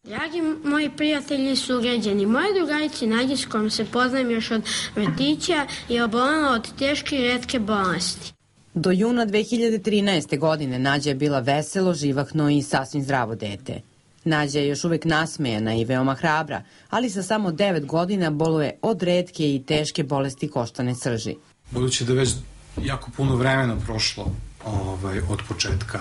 Dragi moji prijatelji su uređeni. Moje drugarice Nađe, s kojom se poznajem još od vrtića, je obolela od teške i retke bolesti. Do juna 2013. godine Nađa je bila veselo, živahno i sasvim zdravo dete. Nađa je još uvek nasmejana i veoma hrabra, ali sa samo 9 godina boluje od retke i teške bolesti koštane srži. Budući da već jako puno vremena prošlo od početka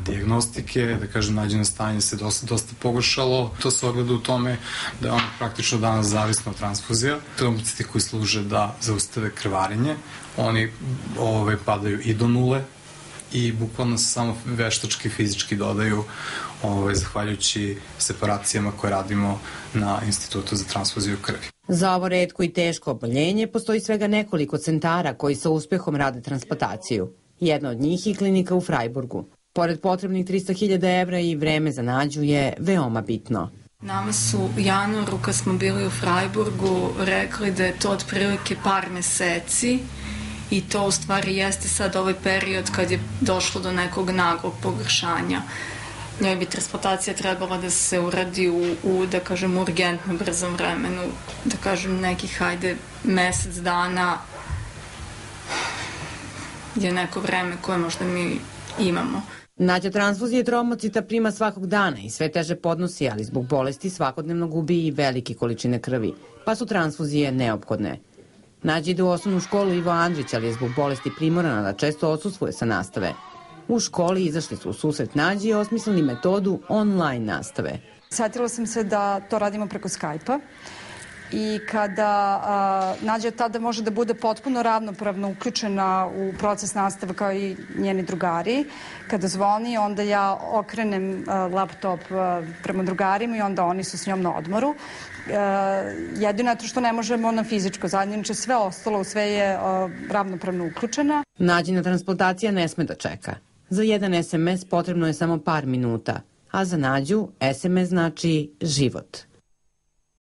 dijagnostike, da kažem, Nađino stanje se dosta pogoršalo. To se ogleda u tome da je ona praktično danas zavisna od transfuzija. Trombociti koji služe da zaustave krvarenje, oni padaju i do nule i bukvalno se samo veštački, fizički dodaju zahvaljujući separacijama koje radimo na Institutu za transfuziju krvi. Za ovo retko i teško oboljenje postoji svega nekoliko centara koji sa uspehom rade transplantaciju. Jedna od njih je klinika u Frajburgu. Pored potrebnih 300.000 evra i vreme za Nađu je veoma bitno. Nama su u januaru, kad smo bili u Frajburgu, rekli da je to otprilike par meseci i to u stvari jeste sad ovaj period kad je došlo do nekog naglog pogoršanja. Njoj bi transplantacija trebala da se uradi u da kažem, urgentno brzom vremenu, da kažem nekih, mesec dana je neko vreme koje možda mi imamo. Nađa transfuzije trombocita prima svakog dana i sve teže podnosi, ali zbog bolesti svakodnevno gubi i velike količine krvi, pa su transfuzije neophodne. Nađa ide u osnovnu školu Ivo Andrić, ali je zbog bolesti primorana da često odsustvuje sa nastave. U školi izašli su u susret Nađi i osmislili metodu online nastave. Setila sam se da to radimo preko Skype-a i kada Nađa tada može da bude potpuno ravnopravno uključena u proces nastave kao i njeni drugari. Kada zvoni, onda ja okrenem laptop prema drugarima i onda oni su s njom na odmoru. Jedino je to što ne možemo na fizičko zajedniče, sve ostalo, sve je ravnopravno uključena. Nađina transplantacija ne sme da čeka. Za jedan SMS potrebno je samo par minuta, a za Nađu SMS znači život.